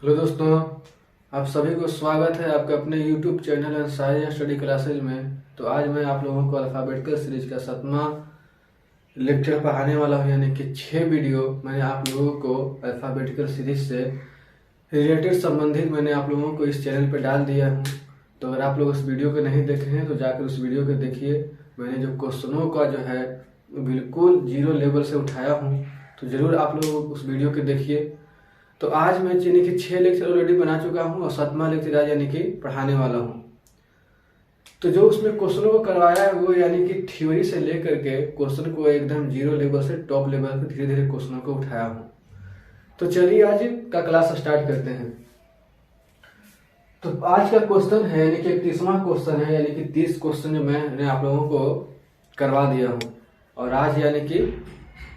Hello दोस्तों, आप सभी को स्वागत है आपके अपने YouTube channel Ansari study classes में। तो आज मैं आप लोगों को अल्फ़ाबेटिकल सीरीज का 7वां लेक्चर पढ़ाने वाला हूं, यानी कि 6 वीडियो मैंने आप लोगों को अल्फ़ाबेटिकल सीरीज से रिलेटेड संबंधित मैंने आप लोगों को इस चैनल पर डाल दिया हूं। तो अगर आप लोग उस वीडियो को नहीं देखे हैं तो जाकर उस वीडियो को देखिए। मैंने जो क्वेश्चनों का जो है बिल्कुल जीरो लेवल से उठाया हूँ, तो ज़रूर आप लोग उस वीडियो को देखिए। तो आज मैं यानी कि 6 लेक्चर ऑलरेडी बना चुका हूँ और 7वां लेक्चर आज यानी कि पढ़ाने वाला हूँ। तो जो उसमें क्वेश्चनों को करवाया है वो यानी कि थ्योरी से लेकर के क्वेश्चन को एकदम जीरो लेवल से टॉप लेवल पे धीरे धीरे क्वेश्चनों को उठाया हूँ। तो चलिए आज का क्लास स्टार्ट करते हैं। तो आज का क्वेश्चन है यानी कि 31वां क्वेश्चन है, यानी कि 30 क्वेश्चन जो मैंने आप लोगों को करवा दिया हूँ और आज यानी कि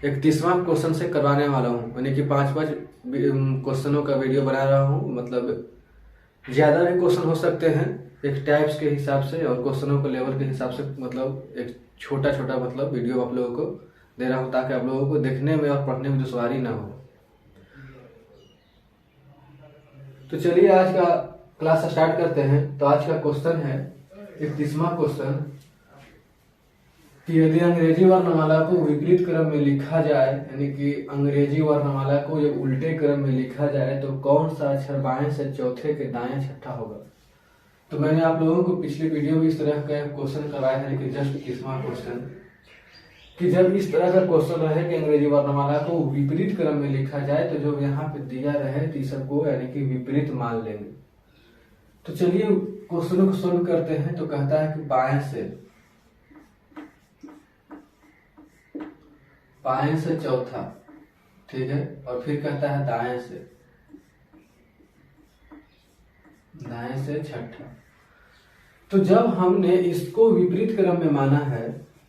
31वां क्वेश्चन से करवाने वाला हूँ। यानी कि 5-5 क्वेश्चनों का वीडियो बना रहा हूँ, मतलब ज़्यादा भी क्वेश्चन हो सकते हैं एक टाइप्स के हिसाब से और क्वेश्चनों के लेवल के हिसाब से, मतलब एक छोटा छोटा मतलब वीडियो आप लोगों को दे रहा हूँ ताकि आप लोगों को देखने में और पढ़ने में दुश्वारी ना हो। तो चलिए आज का क्लास स्टार्ट करते हैं। तो आज का क्वेश्चन है 31वां क्वेश्चन कि यदि अंग्रेजी वर्णमाला को विपरीत क्रम में लिखा जाए, यानी कि अंग्रेजी वर्णमाला को जब उल्टे क्रम में लिखा जाए तो कौन सा अक्षर बाएं से चौथे के दाएं छठा होगा। तो मैंने आप लोगों को पिछले वीडियो में इस तरह का क्वेश्चन कराया है, लेकिन जस्ट 31वां क्वेश्चन कि जब इस तरह का क्वेश्चन रहे कि अंग्रेजी वर्णमाला को विपरीत क्रम में लिखा जाए तो जो यहाँ पे दिया रहे तो सबको यानी कि विपरीत मान लेंगे। तो चलिए क्वेश्चनों को सोल्व करते हैं। तो कहता है कि बाएं से चौथा, ठीक है, और फिर कहता है दाएं से छठा। तो जब हमने इसको विपरीत क्रम में माना है,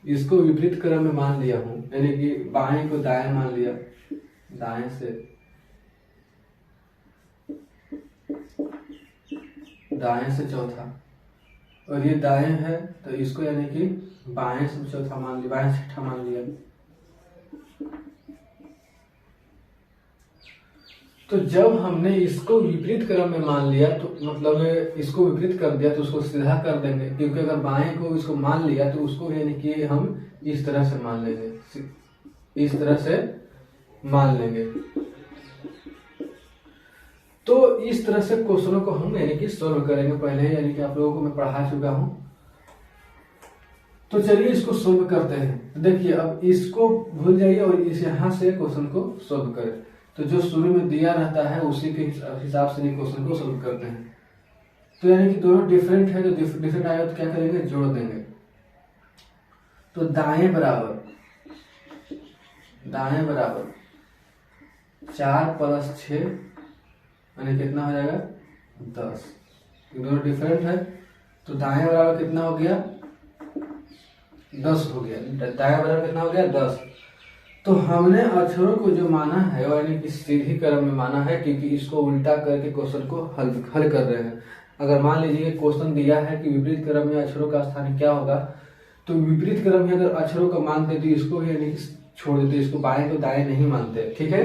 इसको विपरीत क्रम में मान लिया हूं, यानी कि बाएं को दाएं मान लिया, दाएं से चौथा, और ये दाएं है तो इसको यानी कि बाएं से चौथा मान लिया, बाएं से छठा मान लिया। तो जब हमने इसको विपरीत क्रम में मान लिया तो मतलब इसको विपरीत कर दिया तो उसको सीधा कर देंगे, क्योंकि अगर बाएं को इसको मान लिया तो उसको यानी कि हम इस तरह से मान लेंगे, इस तरह से मान लेंगे। तो इस तरह से क्वेश्चनों को हम यानी कि सोल्व करेंगे। पहले यानी कि आप लोगों को मैं पढ़ा चुका हूं। तो चलिए इसको सोल्व करते हैं। देखिए अब इसको भूल जाइए और इस यहाँ से क्वेश्चन को सोल्व करें। तो जो शुरू में दिया रहता है उसी के हिसाब से क्वेश्चन को सोल्व करते हैं। तो यानी कि दोनों डिफरेंट है, तो डिफरेंट आया तो क्या करेंगे, जोड़ देंगे। तो दाएं बराबर 4 + 6 यानी कितना हो जाएगा 10। दोनों डिफरेंट है तो दाएं बराबर कितना हो गया 10 हो गया। दाएं बराबर कितना हो गया 10। तो हमने अक्षरों को जो माना है यानी कि सीधी क्रम में माना है, क्योंकि इसको उल्टा करके क्वेश्चन को हल कर रहे हैं। अगर मान लीजिए क्वेश्चन दिया है कि विपरीत क्रम में अक्षरों का स्थान क्या होगा, तो विपरीत क्रम में अगर अक्षरों का मानते तो इसको यानी कि छोड़ देते, इसको बाएं को दाएं नहीं मानते, ठीक है।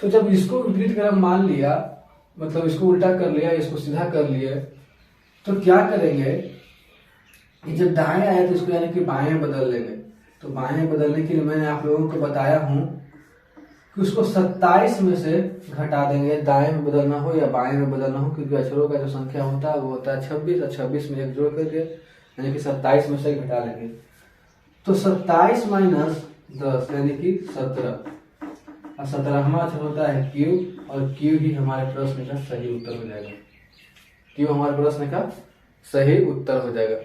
तो जब इसको विपरीत क्रम मान लिया, मतलब इसको उल्टा कर लिया, इसको सीधा कर लिए, तो क्या करेंगे, जब दाएं आए तो इसको यानी कि बाएं बदल लेंगे। तो बाएं बदलने के लिए मैंने आप लोगों को बताया हूं कि उसको 27 में से घटा देंगे, दाएं में बदलना हो या बाएं में बदलना हो, क्योंकि अक्षरों का जो संख्या होता है वो होता है 26 और 26 में एक जोड़ करके यानी कि 27 में से घटा लेंगे। तो 27 - 10 यानी कि 17, और 17वां अक्षर होता है क्यू, और क्यू ही हमारे प्रश्न का सही उत्तर हो जाएगा। क्यू हमारे प्रश्न का सही उत्तर हो जाएगा।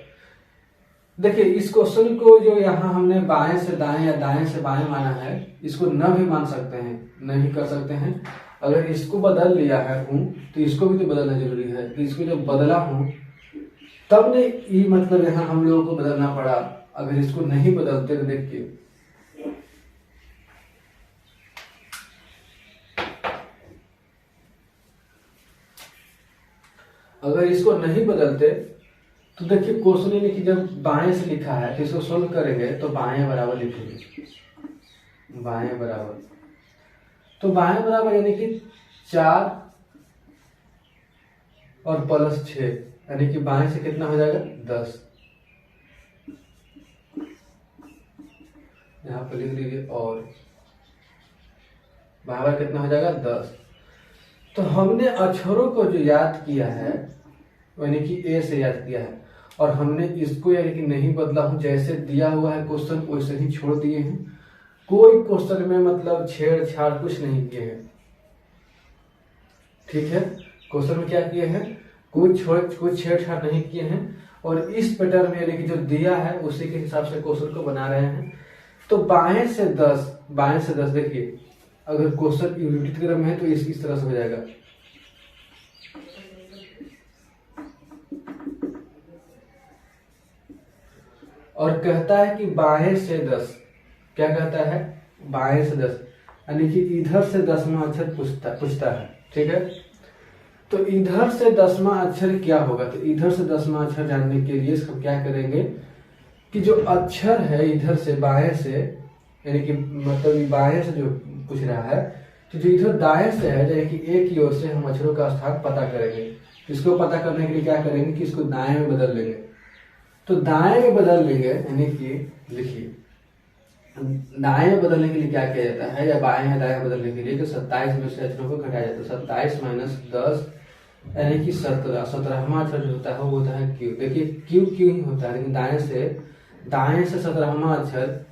देखिए इस क्वेश्चन को जो यहाँ हमने बाएं से दाएं या दाएं से बाएं माना है, इसको न भी मान सकते हैं, नहीं कर सकते हैं। अगर इसको बदल लिया है तो इसको भी तो बदलना जरूरी है। तो इसको जब बदला हूं तब ने ये मतलब यहाँ हम लोगों को बदलना पड़ा। अगर इसको नहीं बदलते तो देखिए अगर इसको नहीं बदलते तो देखिए क्वेश्चन यानी कि जब बाएं से लिखा है तो इसको सोल्व करेंगे तो बाएं बराबर लिखेंगे, बाएं बराबर, तो बाएं बराबर यानी कि 4 और प्लस 6, यानी कि बाएं से कितना हो जाएगा 10। यहाँ पर लिख लीजिए और बराबर कितना हो जाएगा 10। तो हमने अक्षरों को जो याद किया है यानी कि ए से याद किया है, और हमने इसको यानी कि नहीं बदला हूं, जैसे दिया हुआ है क्वेश्चन वैसे ही छोड़ दिए हैं। कोई क्वेश्चन में मतलब छेड़छाड़ कुछ नहीं किए हैं, ठीक है। क्वेश्चन में क्या किए हैं, कुछ छेड़छाड़ नहीं किए हैं, और इस पैटर्न में यानी कि जो दिया है उसी के हिसाब से क्वेश्चन को बना रहे हैं। तो बाएं से 10 देखिए, अगर क्वेश्चन यूनिट क्रम में है तो इस तरह से हो जाएगा। और कहता है कि बाएं से 10, क्या कहता है, बाएं से 10, यानी कि इधर से 10वां अक्षर पूछता है, ठीक है। तो इधर से 10वां अक्षर क्या होगा, तो इधर से 10वां अक्षर जानने के लिए हम क्या करेंगे कि जो अक्षर है इधर से बाएं से, यानी कि मतलब बाएं से जो पूछ रहा है, तो जो इधर दाएं से है यानी कि एक की ओर से हम अक्षरों का स्थान पता करेंगे। इसको पता करने के लिए क्या करेंगे कि इसको दाएं में बदल लेंगे। तो दाएं में बदल लेंगे, यानी कि लिखिए दाएं में बदलने के लिए क्या किया जाता है, या बाएं या दाएं बदलने के लिए, तो 27 में से अक्षरों को घटाया जाता है। 27 माइनस 10 यानी कि 17। 17वां अक्षर जो होता है वो होता है क्यू। देखिए क्यू ही होता है, लेकिन दाएं से 17वां अक्षर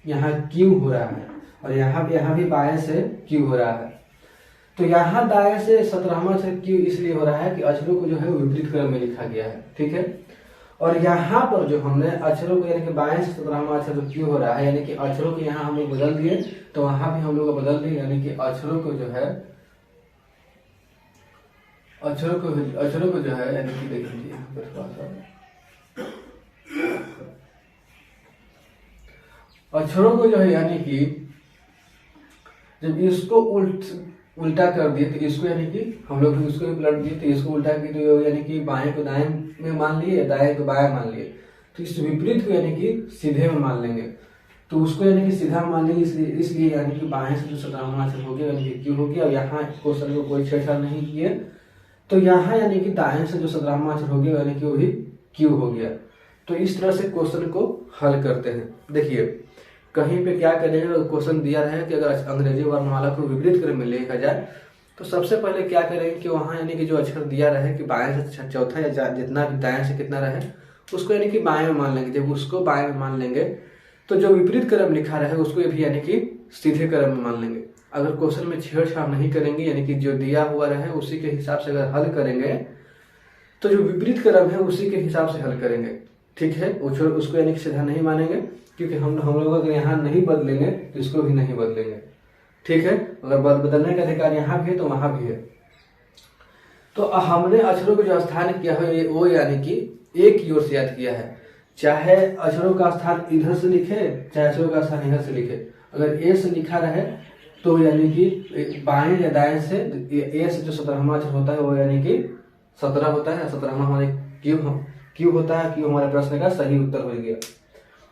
यहाँ क्यू हो रहा है, और यहाँ भी बाएं से क्यू हो रहा है। तो यहाँ दाएं से 17वां अक्षर क्यू इसलिए हो रहा है कि अक्षरों को जो है विपरीत क्रम में लिखा गया है, ठीक है। और यहाँ पर जो हमने अक्षरों को यानी कि बाएं से 17वां अक्षर जो क्यू हो रहा है, यानी कि अक्षरों को यहाँ हम लोग बदल दिए, तो वहां भी हम लोग बदल दिए, यानी कि अक्षरों को जो है यानी कि देखिए यहाँ पर थोड़ा सा अक्षरों को जो है यानी कि जब इसको उल्टा कर दिए तो इसको यानी कि हम लोग उसको भी पलट दिए, तो इसको उल्टा किए तो यानी कि बाएं को दाएं में मान लिए, दाएं को बाएं मान लिए, तो इस विपरीत को यानी कि सीधे में मान लेंगे। तो उसको यानी कि सीधा मान लेंगे, इसलिए यानी कि बाएं से जो 17वां अक्षर हो गया यानी कि क्यू हो गया, और यहाँ क्वेश्चन को कोई छेड़छाड़ नहीं किए, तो यहाँ यानी कि दाएं से जो 17वां अक्षर हो गया यानी कि वो भी क्यू हो गया। तो इस तरह से क्वेश्चन को हल करते हैं। देखिए कहीं पे क्या करेंगे, क्वेश्चन दिया रहे कि अगर अंग्रेजी वर्णमाला को विपरीत क्रम में लिखा जाए, तो सबसे पहले क्या करेंगे कि वहां यानी कि जो अक्षर दिया रहे कि बाएं से चौथा या जितना भी दाएं से कितना रहे उसको यानी कि बाएं में मान लेंगे। जब उसको बाएं में मान लेंगे तो जो विपरीत क्रम लिखा रहे उसको भी यानी कि सीधे क्रम में मान लेंगे। अगर क्वेश्चन में छेड़छाड़ नहीं करेंगे, यानी कि जो दिया हुआ रहे उसी के हिसाब से अगर हल करेंगे, तो जो विपरीत क्रम है उसी के हिसाब से हल करेंगे, ठीक है। उसको यानी कि सीधा नहीं मानेंगे, क्योंकि हम लोग अगर यहाँ नहीं बदलेंगे तो इसको भी नहीं बदलेंगे, ठीक है। अगर बदलने का अधिकार यहाँ भी है तो वहां भी है। तो हमने अक्षरों को जो स्थान किया है वो यानी कि एक की ओर से याद किया है। चाहे अक्षरों का स्थान इधर से लिखे, चाहे अक्षरों का स्थान इधर से लिखे। अगर ए से लिखा रहे तो यानी कि बाएं या दाएं से ए से जो 17वां अक्षर होता है वो यानी कि 17 होता है, 17वां हमारे क्यू होता है। क्यू हमारे प्रश्न का सही उत्तर हो गया।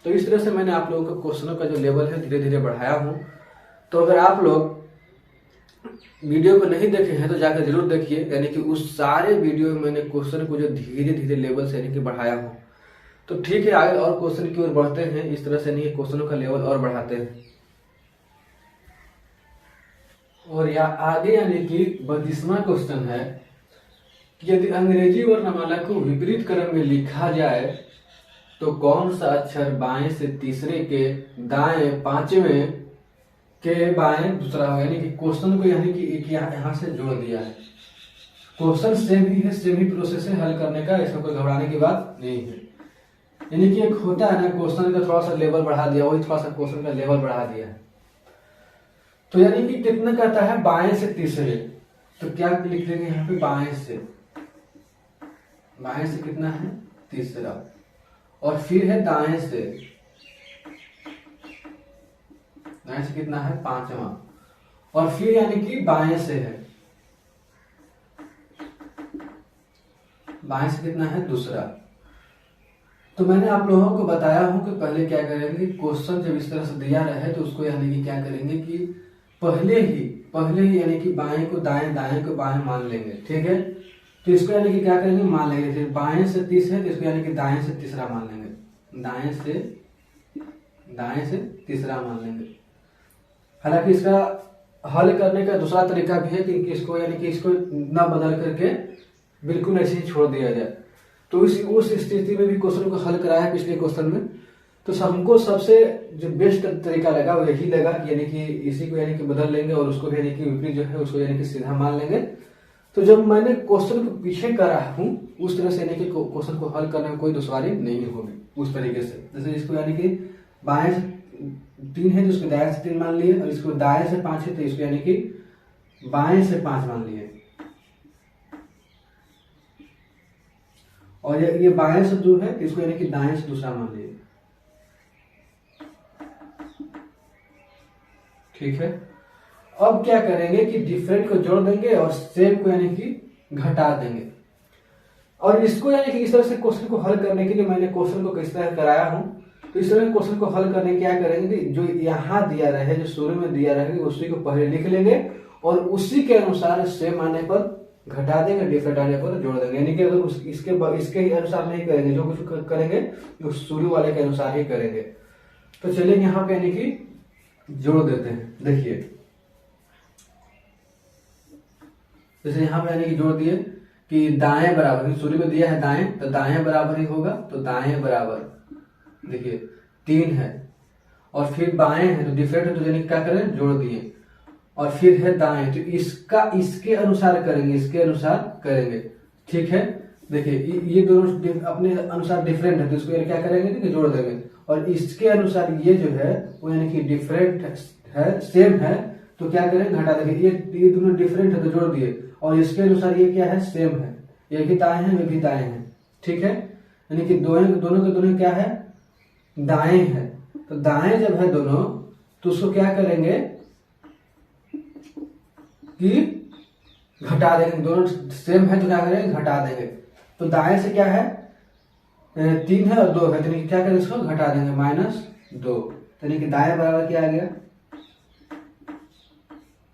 तो इस तरह से मैंने आप लोगों को क्वेश्चनों का जो लेवल है धीरे धीरे बढ़ाया हूँ। तो अगर आप लोग वीडियो को नहीं देखे हैं तो जाकर जरूर देखिए, यानी कि उस सारे वीडियो में मैंने क्वेश्चन को जो धीरे धीरे लेवल से यानी कि बढ़ाया हूँ। तो ठीक है, आगे और क्वेश्चन की ओर बढ़ते हैं। इस तरह से नहीं क्वेश्चनों का लेवल और बढ़ाते हैं। और या आगे यानी कि 32वां क्वेश्चन है कि यदि अंग्रेजी वर्णमाला को विपरीत क्रम में लिखा जाए तो कौन सा अक्षर बाएं से तीसरे के दाएं पांचवें के बाएं दूसरा हो। यानी कि क्वेश्चन को यानी कि एक यहाँ से जोड़ दिया है। क्वेश्चन सेम ही है, सेम ही प्रोसेस है हल करने का, इसमें कोई घबराने की बात नहीं है। यानी कि एक होता है ना, क्वेश्चन का थोड़ा सा लेवल बढ़ा दिया, वही थोड़ा सा क्वेश्चन का लेवल बढ़ा दिया है। तो यानी कि कितना कहता है बाएं से तीसरे, तो क्या लिख देंगे यहाँ पे बाएं से कितना है तीसरा, और फिर है दाएं से कितना है पांचवा, और फिर यानी कि बाएं से है, बाएं से कितना है दूसरा। तो मैंने आप लोगों को बताया हूं कि पहले क्या करेंगे, क्वेश्चन जब इस तरह से दिया रहे तो उसको यानी कि क्या करेंगे कि पहले ही यानी कि बाएं को दाएं, दाएं को बाएं मान लेंगे, ठीक है। तो इसको यानी कि क्या करेंगे, मान लेंगे। फिर बाएं से 30 है तो इसको यानी कि दाएं से तीसरा मान लेंगे, दाएं से तीसरा मान लेंगे। हालांकि इसका हल करने का दूसरा तरीका भी है कि इसको यानी कि इसको ना बदल करके बिल्कुल ऐसे ही छोड़ दिया जाए। तो उस स्थिति में भी क्वेश्चन को हल कराया है पिछले क्वेश्चन में। तो हमको सबसे जो बेस्ट तरीका लगा वो यही लगा कि यानी कि इसी को यानी कि बदल लेंगे और उसको भी यानी कि विपरीत जो है उसको यानी कि सीधा मान लेंगे। तो जब मैंने क्वेश्चन को पीछे करा हूँ उस तरह से यानी कि क्वेश्चन को हल करने में कोई दुश्वारी नहीं होगी उस तरीके से। जैसे इसको यानी कि बाएं से 3 है तो इसको दाएं से 3 मान लिए, और इसको दाएं से 5 है तो इसको यानी कि बाएं से 5 मान लिए, और ये बाएं से 2 है तो इसको यानी कि दाएं से दूसरा मान लिए। ठीक है, अब क्या करेंगे कि डिफरेंट को जोड़ देंगे और सेम को यानी कि घटा देंगे। और इसको यानी कि इस तरह से क्वेश्चन को हल करने के लिए मैंने क्वेश्चन को किस तरह कराया हूं। तो इस तरह क्वेश्चन को हल करने क्या करेंगे कि जो यहाँ दिया रहे, जो शुरू में दिया रहे उसी को पहले लिख लेंगे और उसी के अनुसार सेम आने पर घटा देंगे, डिफरेंट आने पर जोड़ देंगे। यानी कि अगर इसके ही अनुसार नहीं करेंगे, जो कुछ करेंगे वो शुरू वाले के अनुसार ही करेंगे। तो चलिए यहाँ पे यानी कि जोड़ देते हैं। देखिए जैसे यहाँ पे यानी कि जोड़ दिए कि दाएं बराबर, शुरू में दिया है दाएं तो दाएं बराबर ही होगा, तो दाएं बराबर देखिए 3 है, और फिर बाएं है तो डिफरेंट है तो यानी क्या करें, जोड़ दिए, और फिर है दाएं तो इसका इसके अनुसार करेंगे, इसके अनुसार करेंगे। ठीक है, देखिए ये दोनों अपने अनुसार डिफरेंट है तो इसको क्या करेंगे कि जोड़ देंगे, और इसके अनुसार ये जो है वो यानी कि डिफरेंट है, सेम है तो क्या करें, घटा देंगे। ये दोनों डिफरेंट है तो जोड़ दिए, और इसके अनुसार ये क्या है, सेम है, ये भी दाएं है, ये भी दाएं है। ठीक है, यानी कि दोनों के दोनों क्या है, दाएं है। तो दाएं जब है दोनों तो उसको क्या करेंगे कि घटा देंगे, दोनों सेम है तो क्या करेंगे, घटा देंगे। तो दाएं से क्या है, 3 है और 2 है तो क्या करें, इसको घटा देंगे, -2। यानी कि दाएं बराबर क्या आ गया,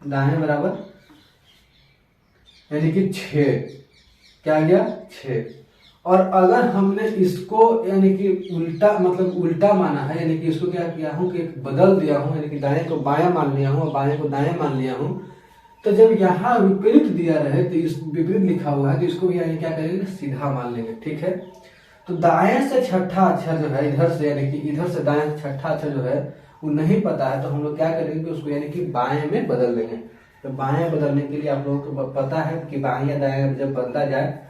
दाएं बराबर यानी कि 6, क्या आ गया 6। और अगर हमने इसको यानी कि उल्टा, मतलब उल्टा माना है, यानी कि इसको क्या किया हूं कि बदल दिया हूं, यानी कि दाएं को बायां मान लिया हूं और बाएं को दाएं मान लिया हूं, तो जब यहाँ विपरीत दिया रहे तो इस विपरीत लिखा हुआ है तो इसको भी यानी क्या करेंगे, सीधा मान लेंगे। ठीक है, तो दाएं से छठा अक्षर जो है इधर से, यानी कि इधर से दाएं से छठा अक्षर जो है वो नहीं पता है तो हम लोग क्या करेंगे, उसको यानी कि बाएं में बदल देंगे। तो बाएं बदलने के लिए आप लोगों को पता है कि बाएं या दाएं जब बनता जाए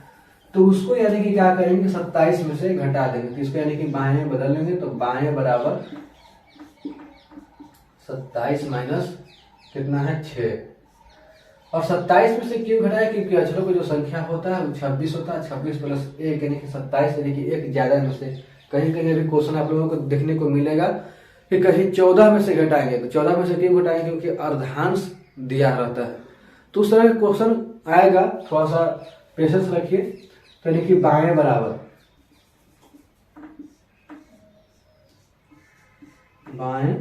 तो उसको यानी कि क्या करेंगे, 27 में से घटा देंगे। तो इसको यानी कि बाएं में बदल लेंगे, तो बाएं बराबर 27 माइनस कितना है, 6। और 27 में से क्यों घटाया, क्योंकि अक्षरों का जो संख्या होता है वो 26 होता है, 26 प्लस 1 यानी कि 27, यानी कि एक ज्यादा में से। कहीं कहीं अभी क्वेश्चन आप लोगों को देखने को मिलेगा कि कहीं 14 में से घटाएंगे, तो 14 में से क्यों घटाएंगे, क्योंकि अर्धांश दिया रहता है। तो उस तरह का क्वेश्चन आएगा, थोड़ा सा पेशेंस रखिए। तो यानी कि बाएं बराबर, बाएं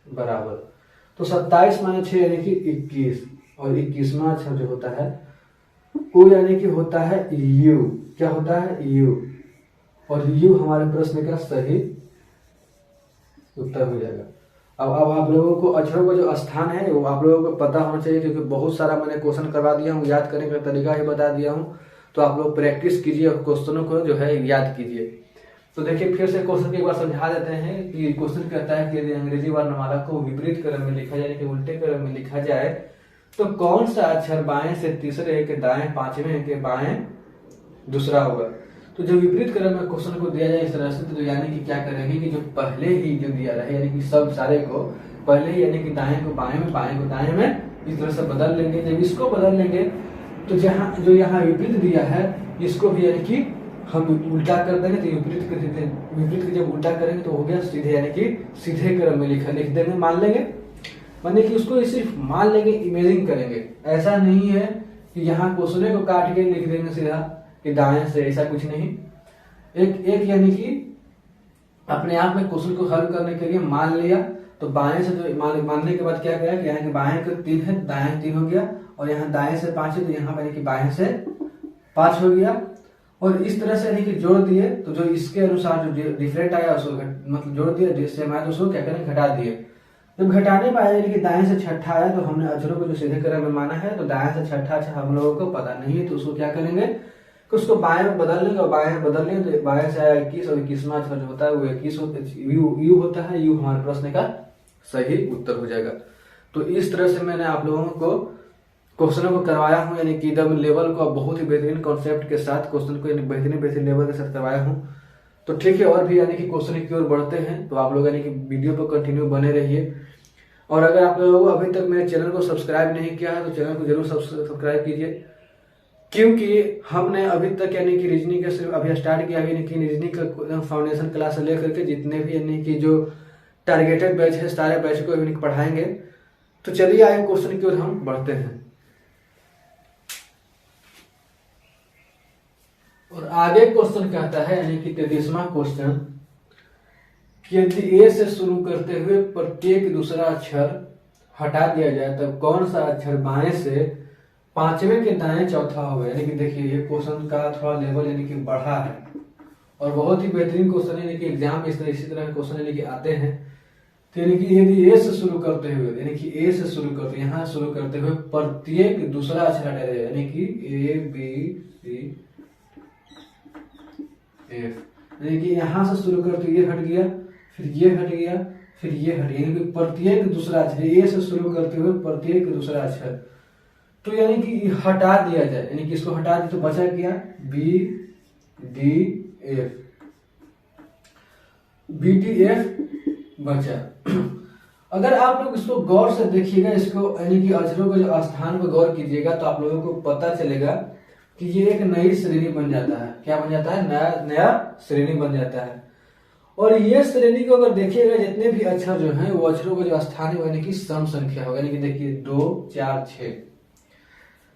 बराबर तो 27 माइनस 6 यानी कि 21, और 21वां अक्षर जो होता है वो यानी कि होता है यू। क्या होता है, यू, और यू हमारे प्रश्न का सही उत्तर हो जाएगा। अब आप लोगों को अक्षरों का जो स्थान है वो आप लोगों को पता होना चाहिए, क्योंकि बहुत सारा मैंने क्वेश्चन करवा दिया हूँ, याद करने का तरीका ही बता दिया हूँ। तो आप लोग प्रैक्टिस कीजिए और क्वेश्चनों को जो है याद कीजिए। तो देखिए फिर से क्वेश्चन को एक बार समझा देते हैं कि क्वेश्चन कहता है कि यदि अंग्रेजी वर्णमाला को विपरीत क्रम में लिखा जाए, कि उल्टे क्रम में लिखा जाए, तो कौन सा अक्षर बाएं से तीसरे के दाएं, पांचवें के बाएं दूसरा होगा। तो जब विपरीत क्रम में क्वेश्चन को दिया जाए इस तरह से, तो यानी कि क्या करेंगे कि जो पहले ही जो दिया रहे, यानी कि सब सारे को पहले ही यानी कि दाएं को बाएं में, बाएं को दाएं में इस तरह से बदल लेंगे। जब इसको बदल लेंगे तो जहाँ जो यहाँ विपरीत दिया है इसको भी यानी कि हम उल्टा कर देंगे, तो विपरीत जब उल्टा करेंगे तो हो गया सीधे, यानी कि सीधे क्रम में लिख देंगे, मान लेंगे। माने कि उसको सिर्फ मान लेंगे, इमेजिन करेंगे। ऐसा नहीं है कि यहाँ क्वेश्चन को काट के लिख देंगे सीधा कि दाएं से, ऐसा कुछ नहीं। एक यानी कि अपने आप में क्वेश्चन को हल करने के लिए मान लिया, तो बाएं से तो मानने के बाद क्या करा कि यहाँ के बाएं का 3 है, दाएं 3 हो गया, और यहाँ दाएं से 5 है तो यहाँ पर कि बाएं से 5 हो गया। और इस तरह से यानी कि जोड़ दिए तो जो इसके अनुसार जो डिफरेंट आया उसको मतलब जोड़ दिया, जिससे आया तो उसको क्या करें घटा दिए। जब घटाने में आया यानी कि दाएं से छठा आया तो हमने अक्षरों को जो सीधे क्रम में माना है, तो दाएं से छठा अच्छा हम लोगों को पता नहीं है, तो उसको क्या करेंगे कि उसको बाएं में बदल लेंगे। और बाएं में बदल लेंगे तो बाएं से आया 21 और 21वां अक्षर जो होता है वो 21 यू होता है। यू हमारे प्रश्न का सही उत्तर हो जाएगा। तो इस तरह से मैंने आप लोगों को क्वेश्चनों को करवाया हूँ, यानी कि एकदम लेवल को बहुत ही बेहतरीन कॉन्सेप्ट के साथ क्वेश्चन को बेहतरीन लेवल के साथ करवाया हूँ। तो ठीक है, और भी यानी कि क्वेश्चन की ओर बढ़ते हैं, तो आप लोग यानी कि वीडियो पर कंटिन्यू बने रहिए। और अगर आप लोगों को अभी तक मेरे चैनल को सब्सक्राइब नहीं किया है तो चैनल को जरूर सब्सक्राइब कीजिए, क्योंकि हमने अभी तक यानी कि रीजनिंग का सिर्फ अभी स्टार्ट किया, यानी कि रीजनिंग का फाउंडेशन क्लास से लेकर के जितने भी यानी कि जो टारगेटेड बैच है सारे बैच को अभी पढ़ाएंगे। तो चलिए आगे क्वेश्चन की ओर हम बढ़ते हैं। और आगे क्वेश्चन कहता है यानी कि 33वां क्वेश्चन कि यदि ए से शुरू करते हुए प्रत्येक दूसरा अक्षर हटा दिया जाए तब कौन सा अक्षर बाएं से पांचवें के दाएं चौथा होगा। यानी कि देखिए ये क्वेश्चन का थोड़ा लेवल यानी कि बढ़ा है और बहुत ही बेहतरीन क्वेश्चन है, यानी कि एग्जाम में इसी तरह के क्वेश्चन यानी कि आते हैं। तो यानी कि यदि ए से शुरू करते हुए यानी कि ए से शुरू करते यहाँ शुरू करते हुए प्रत्येक दूसरा अक्षर हटा दिया, यानी कि ए बी सी एफ, यानी कि यहाँ से शुरू करते ये हट गया, फिर ये हट गया, फिर ये हट गया, यानी कि प्रत्येक दूसरा अक्षर ए से शुरू करते हुए प्रत्येक दूसरा अक्षर तो यानी कि हटा दिया जाए, यानी कि इसको हटा दिया तो बचा क्या B D F, B D F बचा। अगर आप लोग इसको गौर से देखिएगा, इसको यानी कि अक्षरों के जो स्थान पर गौर कीजिएगा तो आप लोगों को पता चलेगा कि ये एक नई श्रेणी बन जाता है। क्या बन जाता है? नया श्रेणी बन जाता है। और ये श्रेणी को अगर देखिएगा जितने भी अक्षर जो हैं वो अक्षरों का जो स्थान है यानी कि सम संख्या होगा, यानी कि देखिए 2 4 6।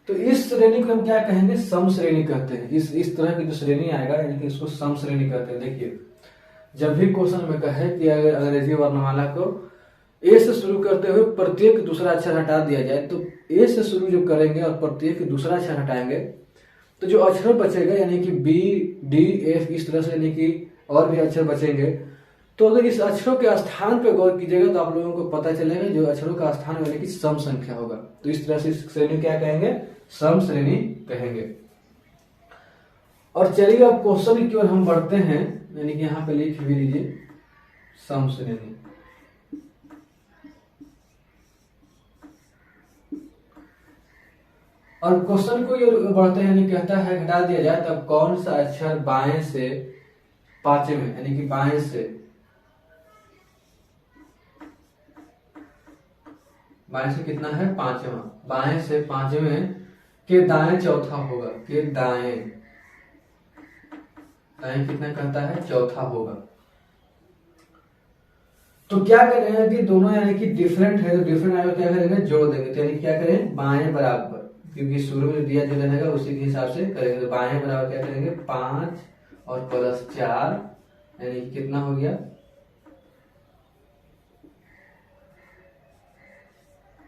तो इस श्रेणी को हम क्या कहेंगे? सम श्रेणी कहते हैं। इस तरह की जो श्रेणी आएगा यानी कि इसको सम श्रेणी कहते हैं। देखिए जब भी क्वेश्चन में कहे कि अगर अंग्रेजी वर्णमाला को ए से शुरू करते हुए प्रत्येक दूसरा अक्षर हटा दिया जाए तो ए से शुरू जो करेंगे और प्रत्येक दूसरा अक्षर हटाएंगे तो जो अक्षर बचेगा यानी कि बी डी एफ इस तरह से यानी कि और भी अक्षर बचेंगे। तो अगर इस अक्षरों के स्थान पर गौर कीजिएगा तो आप लोगों को पता चलेगा जो अक्षरों का स्थान यानी कि सम संख्या होगा। तो इस तरह से इस श्रेणी क्या कहेंगे? सम श्रेणी कहेंगे। और चलिए अब क्वेश्चन की ओर हम बढ़ते हैं, यानी कि यहाँ पे लिख भी लीजिए सम श्रेणी। और क्वेश्चन को ये बढ़ते हैं, यानी कहता है घटा दिया जाए तब कौन सा अक्षर बाएं से पांचवें यानी कि बाएं से कितना है? पांचवा। बाएं से पांचवें के दाएं चौथा होगा। के दाएं कितना कहता है? चौथा होगा। तो क्या करेंगे कि दोनों यानी कि डिफरेंट है तो डिफरेंट आएगा क्या करेंगे? जोड़ देंगे। तो यानी क्या करें? बाएं बराबर, क्योंकि शुरू में दिया जो रहेगा उसी के हिसाब से करेंगे। तो बाएं बराबर क्या करेंगे? 5 और प्लस 4 यानी कि कितना हो गया?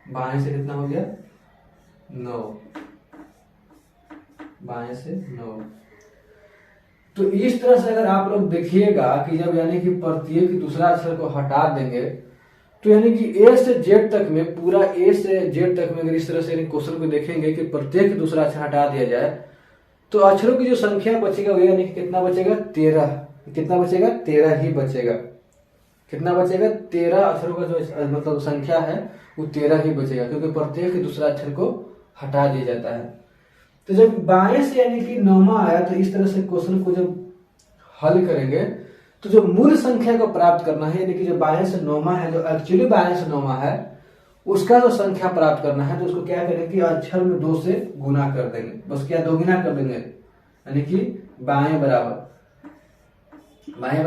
बाएं से कितना हो गया? 9। बाएं से 9। तो इस तरह से अगर आप लोग देखिएगा कि जब यानी कि प्रत्येक दूसरा अक्षर को हटा देंगे तो यानी कि ए से जेड तक में पूरा ए से जेड तक में अगर इस तरह से क्वेश्चन को देखेंगे कि प्रत्येक दूसरा अक्षर हटा दिया जाए तो अक्षरों की जो संख्या बचेगा वो यानी कि कितना बचेगा? 13। कितना बचेगा? 13 ही बचेगा। कितना बचेगा? 13 अक्षरों का जो मतलब संख्या है वो 13 ही बचेगा, क्योंकि प्रत्येक दूसरा अक्षर को हटा दिया जाता है। तो जब बाएं से यानी कि 9वां आया तो इस तरह से क्वेश्चन को जब हल करेंगे तो जो मूल संख्या को प्राप्त करना है, यानी कि जो बाएं से 9वां है, जो एक्चुअली बाएं से 9वां है उसका जो संख्या प्राप्त करना है तो उसको क्या करेंगे कि अक्षर में 2 से गुना कर देंगे। बस क्या 2 गुना कर देंगे, यानी कि बाएं बराबर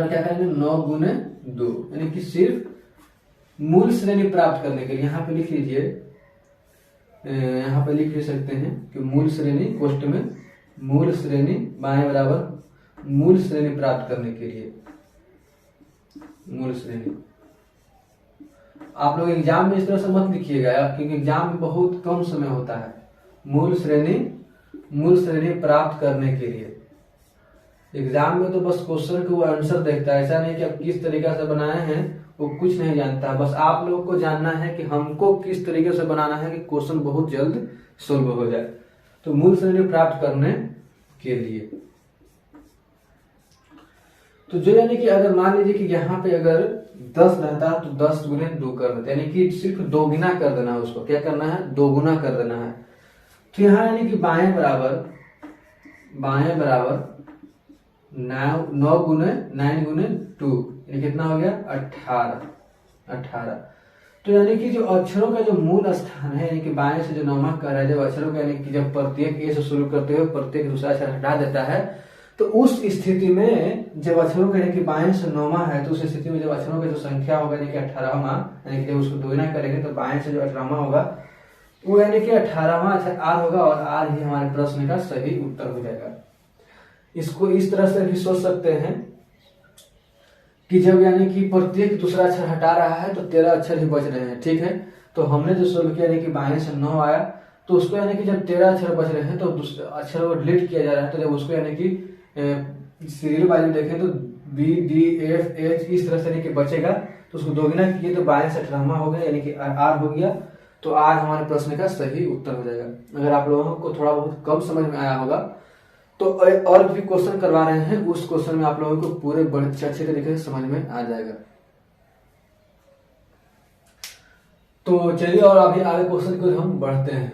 क्या करेंगे? 9 गुने 2, यानी कि सिर्फ मूल श्रेणी प्राप्त करने के लिए यहाँ पे लिख लीजिए, यहाँ पे लिख भी सकते हैं कि मूल श्रेणी कोष्ठ में मूल श्रेणी बाएं बराबर मूल श्रेणी प्राप्त करने के लिए मूल श्रेणी। आप लोग एग्जाम में इस तरह से मत लिखिएगा क्योंकि एग्जाम में बहुत कम समय होता है। मूल श्रेणी मूल श्रेणी प्राप्त करने के लिए। एग्जाम में तो बस क्वेश्चन को वो आंसर देखता है, ऐसा नहीं कि आप किस तरीका से बनाए हैं वो कुछ नहीं जानता। बस आप लोगों को जानना है कि हमको किस तरीके से बनाना है कि क्वेश्चन बहुत जल्द सोल्व हो जाए। तो मूल श्रेणी प्राप्त करने के लिए तो जो यानी कि अगर मान लीजिए कि यहाँ पे अगर 10 रहता तो 10 गुने 2 कर देते, यानी कि सिर्फ दोगुना कर देना है उसको। क्या करना है? दोगुना कर देना है। तो यहाँ यानी कि बाएं बराबर 9 गुने 2 यानी कितना हो गया? 18। तो यानी कि जो अक्षरों का जो मूल स्थान है, यानी कि बाएं से जो नौमा कर रहा है, जब अक्षरों का यानी कि जब प्रत्येक ए से शुरू करते हुए प्रत्येक दूसरा अक्षर हटा देता है, तो उस स्थिति में जब अक्षरों का यानी कि बाएं से नौमा है, तो उस स्थिति में जब अक्षरों का जो संख्या होगा यानी कि 18वां, यानी कि जब उसको दोगुना करेंगे तो बाएं से जो 18वां होगा वो यानी कि 18वां अक्षर आर होगा, और आर ही हमारे प्रश्न का सही उत्तर हो जाएगा। इसको इस तरह से भी सोच सकते हैं कि जब यानी कि प्रत्येक दूसरा अक्षर हटा रहा है तो 13 अक्षर ही बच रहे हैं, ठीक है। तो हमने जो सोल्व किया यानी कि बाएं से 9 आया, तो उसको यानी कि जब 13 अक्षर बच रहे हैं तो दूसरे अक्षर को डिलीट किया जा रहा है, तो जब उसको यानी कि सीरियल वाइज देखें तो बी डी एफ एच इस तरह से यानी कि बचेगा, तो उसको दोगुना किए तो बाएं से 18वां हो गया, यानी कि आर हो गया। तो आर हमारे प्रश्न का सही उत्तर हो जाएगा। अगर आप लोगों को थोड़ा बहुत कम समझ में आया होगा तो और भी क्वेश्चन करवा रहे हैं, उस क्वेश्चन में आप लोगों को पूरे बड़े अच्छे तरीके से समझ में आ जाएगा। तो चलिए और अभी आगे क्वेश्चन को हम बढ़ते हैं।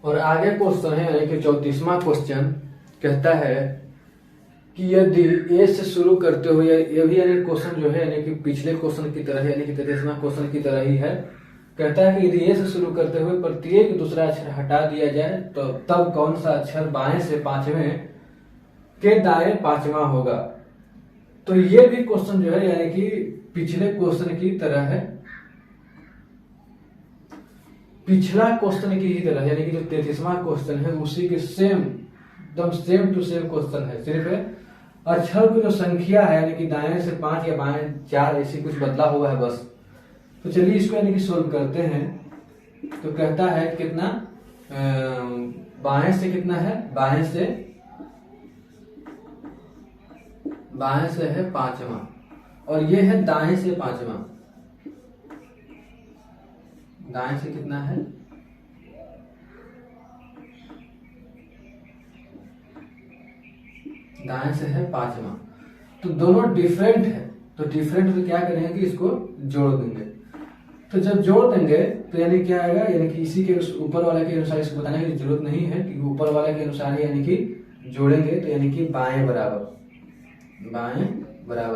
और आगे क्वेश्चन है यानी कि 34वां क्वेश्चन कहता है कि यदि ए से शुरू करते हुए, ये भी यानी क्वेश्चन जो है यानी कि पिछले क्वेश्चन की तरह है, यानी कि 33वां क्वेश्चन की तरह ही है। कहता है कि यदि ए से शुरू करते हुए प्रत्येक दूसरा अक्षर हटा दिया जाए तो तब कौन सा अक्षर बाएं से 5वें के दाएं 5वां होगा। तो ये भी क्वेश्चन जो है यानी कि पिछले क्वेश्चन की तरह है, पिछला क्वेश्चन की ही तरह, यानी कि जो 33वां क्वेश्चन है उसी के एकदम सेम टू सेम क्वेश्चन है। सिर्फ अक्षर की जो संख्या है यानी कि दाएं से 5 या बाएं 4 ऐसी कुछ बदला हुआ है बस। तो चलिए इसको यानी कि सोल्व करते हैं। तो कहता है कितना बाएं से कितना है? बाएं से है 5वां, और ये है दाएं से 5वां। दाएं से कितना है? दाएं से है 5वां। तो दोनों डिफरेंट है, तो डिफरेंट तो क्या करेंगे कि इसको जोड़ देंगे। तो जब जोड़ देंगे तो यानी क्या आएगा, यानी कि इसी के ऊपर वाले के अनुसार इसको बताने की जरूरत नहीं है कि ऊपर वाले के अनुसार यानी कि जोड़ेंगे। तो यानी कि बाएं बराबर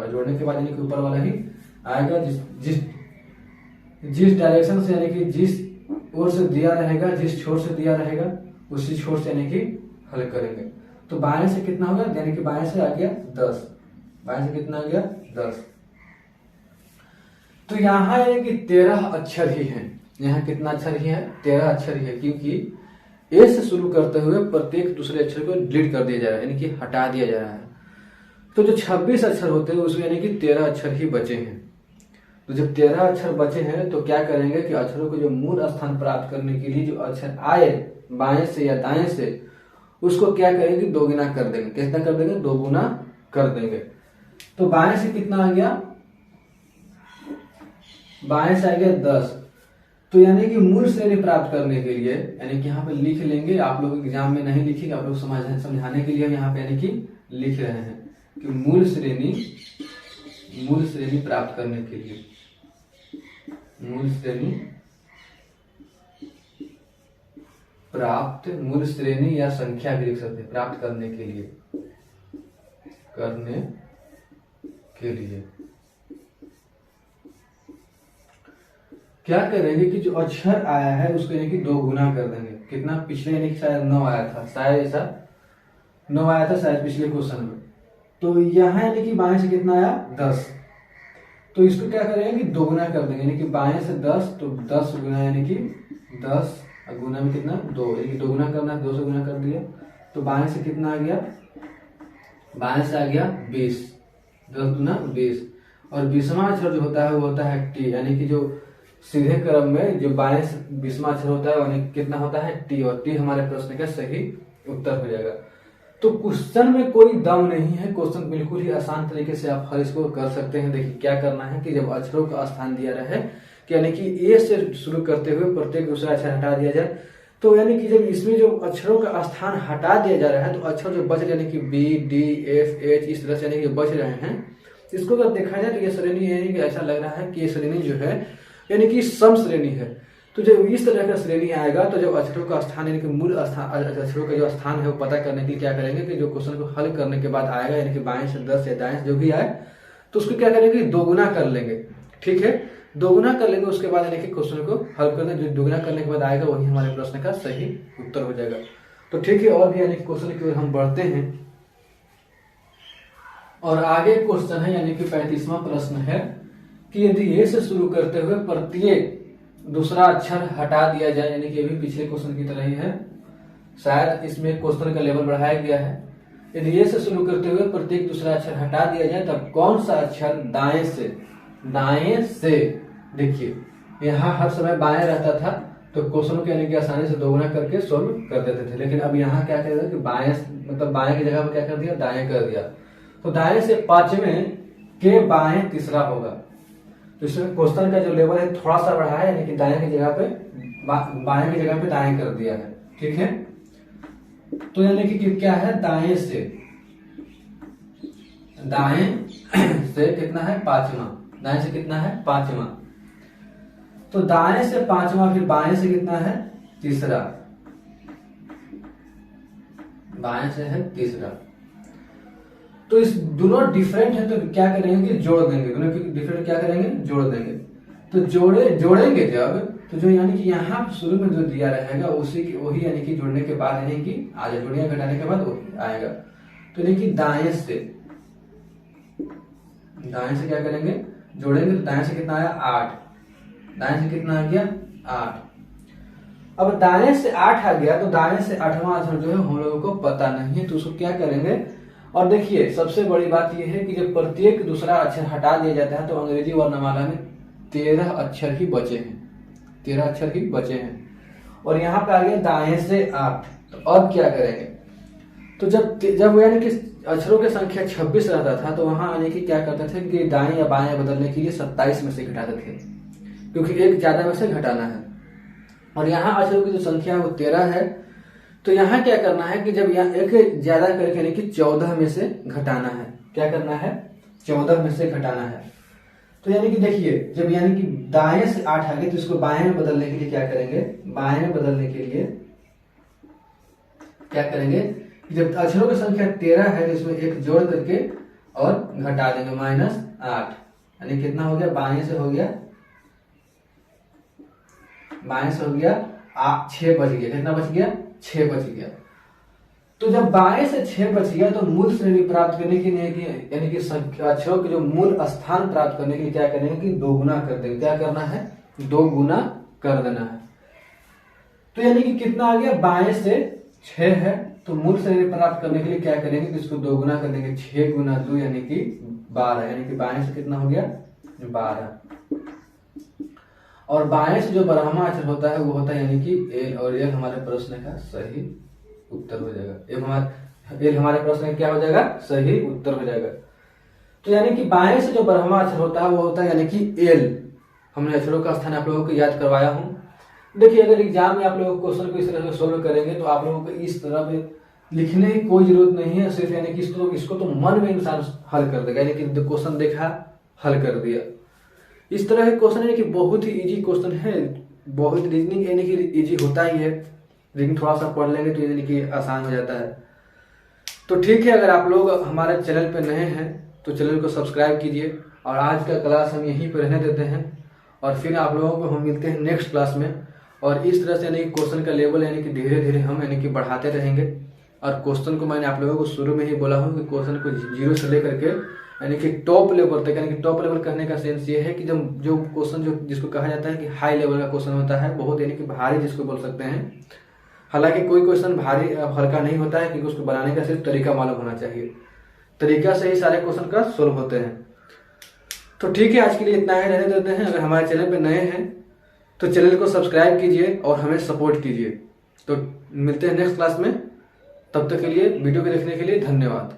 जोड़ने के बाद यानी कि ऊपर वाला ही आएगा, जिस डायरेक्शन से यानी कि जिस ओर से दिया रहेगा, जिस छोर से दिया रहेगा उसी छोर से यानी कि हल करेंगे। तो बाएं से कितना होगा, यानी कि बाएं से आ गया 10, बाएं से कितना आ गया 10। तो यहाँ यानी कि 13 अक्षर ही हैं। यहाँ कितना अक्षर ही है? 13 अक्षर ही है, क्योंकि ए से शुरू करते हुए प्रत्येक दूसरे अक्षर को डिलीट कर दिया जा रहा है, यानी कि हटा दिया जा रहा है। तो जो 26 अक्षर होते हैं उसमें यानी कि 13 अक्षर ही बचे हैं। तो जब 13 अक्षर बचे हैं तो क्या करेंगे कि अक्षरों को जो मूल स्थान प्राप्त करने के लिए जो अक्षर आए बाएं से या दाएं से, उसको क्या करेंगे? दोगुना कर देंगे। कितना कर देंगे? दोगुना कर देंगे। तो बाएं से कितना आ गया? बाएं से आ गया 10। तो यानी कि मूल श्रेणी प्राप्त करने के लिए यानी कि यहाँ पे लिख लेंगे, आप लोग एग्जाम में नहीं लिखेंगे, आप लोग समझाने के लिए यहाँ पे यानी कि लिख रहे हैं कि मूल श्रेणी प्राप्त करने के लिए, मूल श्रेणी या संख्या भी लिख सकते हैं, प्राप्त करने के लिए क्या करेंगे कि जो अक्षर आया है उसको यानी कि 2 गुना कर देंगे। कितना? पिछले यानी कि शायद 9 आया था, शायद ऐसा 9 आया था शायद पिछले क्वेश्चन में। तो यहाँ यानी कि बाएं से कितना आया? 10। तो इसको क्या करेंगे कि 2 गुना कर देंगे, यानी कि बाएं से 10, तो 10 गुना यानी कि 10 गुना में कितना? 2, यानी कि 2 गुना करना है, 2 से गुना कर दिया। तो बाएं से कितना आ गया? बाएं से आ गया 20, 10 गुना 20। और 20वां अक्षर जो होता है वो होता है टी, यानी कि जो सीधे क्रम में जो बाएं 20वां अक्षर होता है यानी कितना होता है टी, और टी हमारे प्रश्न का सही उत्तर हो जाएगा। तो क्वेश्चन में कोई दम नहीं है, क्वेश्चन बिल्कुल ही आसान तरीके से आप हर इसको कर सकते हैं। देखिए क्या करना है कि जब अक्षरों का स्थान दिया रहे कि यानी कि ए से शुरू करते हुए प्रत्येक दूसरा अक्षर हटा दिया जाए, तो यानी कि जब इसमें जो अक्षरों का स्थान हटा दिया जा रहा है तो अक्षर जो बच यानी कि बी डी एफ एच इस तरह से यानी कि बच रहे हैं, इसको अगर देखा जाए तो ये श्रेणी यानी कि ऐसा लग रहा है कि ये श्रेणी जो है यानी कि सम श्रेणी है। तो जब इस तरह का श्रेणी आएगा तो जब अक्षरों का स्थान यानी कि मूल अक्षरों का जो स्थान है वो पता करने के लिए क्या करेंगे कि जो क्वेश्चन को हल करने के बाद आएगा यानी कि बाएं से 10 या दाएं से जो भी आए तो उसको क्या करेंगे दोगुना कर लेंगे। ठीक है, दोगुना कर लेंगे, उसके बाद यानी कि क्वेश्चन को हल कर देंगे। जो दोगुना करने के बाद आएगा वही हमारे प्रश्न का सही उत्तर हो जाएगा। तो ठीक है, और भी यानी कि क्वेश्चन की ओर हम बढ़ते हैं और आगे क्वेश्चन है यानी कि 35वां प्रश्न है कि यदि ए से शुरू करते हुए प्रत्येक दूसरा अक्षर हटा दिया जाए, यानी कि ये भी पिछले क्वेश्चन की तरह ही है, शायद इसमें क्वेश्चन का लेवल बढ़ाया गया है। यदि ए से शुरू करते हुए प्रत्येक दूसरा अक्षर हटा दिया जाए तब कौन सा अक्षर दाएं से देखिए यहाँ हर समय बाएं रहता था तो क्वेश्चन को यानी कि आसानी से दोगुना करके सोल्व कर देते थे, लेकिन अब यहाँ क्या कर दिया कि बाएं मतलब बाएं की जगह पर क्या कर दिया दाएं कर दिया। तो दाएं से 5वें के बाएं तीसरा होगा। तो इसमें क्वेश्चन का जो लेवल है थोड़ा सा बढ़ा है, यानी कि दाएं की जगह पे बाएं की जगह पे दाएं कर दिया है। ठीक है, तो यानी कि क्या है दाएं से कितना है 5वां, दाएं से कितना है 5वां, तो दाएं से 5वां, फिर बाएं से कितना है तीसरा, बाएं से है तीसरा। तो इस दोनों डिफरेंट है तो क्या करेंगे कि जोड़ देंगे, दोनों की डिफरेंट क्या करेंगे जोड़ देंगे। तो जोड़ेंगे जब तो जो यानी कि यहाँ शुरू में जो दिया रहेगा उसी की वही यानी कि जोड़ने के बाद यानी कि आगे जोड़ियां घटाने के बाद वही आएगा। तो यानी कि दाएं से क्या करेंगे जोड़ेंगे, तो दाएं से कितना आया 8, दाएं से कितना आ गया 8। अब दाएं से 8 आ गया तो दाएं से 8वां अक्षर जो है हम लोगों को पता नहीं है, तो उसको क्या करेंगे। और देखिए सबसे बड़ी बात यह है कि जब प्रत्येक दूसरा अक्षर हटा दिया जाता है तो अंग्रेजी वर्णमाला में 13 अक्षर ही बचे हैं, 13 अक्षर ही बचे हैं। और यहाँ पे आ गया दाएं से 8, तो अब क्या करेंगे। तो जब यानी कि अक्षरों की संख्या 26 रहता था तो वहां यानी कि क्या करते थे कि दाएं या बाएं बदलने के लिए 27 में से घटाते थे, क्योंकि एक ज्यादा में से घटाना है। और यहाँ अक्षरों की जो संख्या है वो 13 है, तो यहाँ क्या करना है कि जब यहाँ एक ज्यादा करके यानी कि 14 में से घटाना है। क्या करना है 14 में से घटाना है। तो यानी कि देखिए जब यानी कि दाएं से 8 आ गए तो इसको बाएं में बदलने के लिए क्या करेंगे, बाएं में बदलने के लिए क्या करेंगे, जब अक्षरों की संख्या 13 है तो इसमें एक जोड़ करके और घटा देंगे -8, यानी कितना हो गया बाएं से हो गया 6 बच गया, कितना बच गया 6 बच गया। तो जब बाएं से 6 बच गया तो मूल श्रेणी प्राप्त करने के लिए यानी कि अक्षरों के जो मूल स्थान प्राप्त करने के लिए क्या करेंगे कि दोगुना कर देंगे। क्या करना है 2 गुना कर देना है। तो यानी कि कितना आ गया बाएं से 6 है, तो मूल श्रेणी प्राप्त करने के लिए क्या करेंगे कि इसको 2 गुना कर देंगे, 6 गुना 2 यानी कि 12, यानी कि बाएं से कितना हो गया 12। और बाएं से जो ब्रह्मा अक्षर होता है वो होता है यानी कि एल, और एल हमारे प्रश्न का सही उत्तर हो जाएगा। एल हमारे प्रश्न का क्या हो जाएगा सही उत्तर हो जाएगा। तो यानी कि बाएं से जो ब्रह्मा अक्षर होता है वो होता है यानी कि एल। हमने अक्षरों का स्थान आप लोगों को याद करवाया हूं। देखिए अगर एग्जाम में आप लोग क्वेश्चन को इस तरह से सोल्व करेंगे तो आप लोगों को इस तरह पे लिखने की कोई जरूरत नहीं है, सिर्फ यानी कि इसको तो मन में इंसान हल कर देगा, यानी कि क्वेश्चन देखा हल कर दिया। इस तरह के क्वेश्चन है कि बहुत ही इजी क्वेश्चन है, बहुत रीजनिंग यानी कि इजी होता ही है, लेकिन थोड़ा सा पढ़ लेंगे तो यानी कि आसान हो जाता है। तो ठीक है, अगर आप लोग हमारे चैनल पे नए हैं तो चैनल को सब्सक्राइब कीजिए। और आज का क्लास हम यहीं पर रहने देते हैं और फिर आप लोगों को हम मिलते हैं नेक्स्ट क्लास में। और इस तरह से यानी कि क्वेश्चन का लेवल यानी कि धीरे धीरे हम यानी कि बढ़ाते रहेंगे। और क्वेश्चन को मैंने आप लोगों को शुरू में ही बोला हूँ कि क्वेश्चन को 0 से लेकर के यानी कि टॉप लेवल तक, यानी कि टॉप लेवल कहने का सेंस ये है कि जो क्वेश्चन जिसको कहा जाता है कि हाई लेवल का क्वेश्चन होता है, बहुत यानी कि भारी जिसको बोल सकते हैं। हालांकि कोई क्वेश्चन भारी हल्का नहीं होता है, क्योंकि उसको बनाने का सिर्फ तरीका मालूम होना चाहिए, तरीका से ही सारे क्वेश्चन का सोल्व होते हैं। तो ठीक है, आज के लिए इतना ही रहने देते हैं। अगर हमारे चैनल पर नए हैं तो चैनल को सब्सक्राइब कीजिए और हमें सपोर्ट कीजिए। तो मिलते हैं नेक्स्ट क्लास में, तब तक के लिए वीडियो को देखने के लिए धन्यवाद।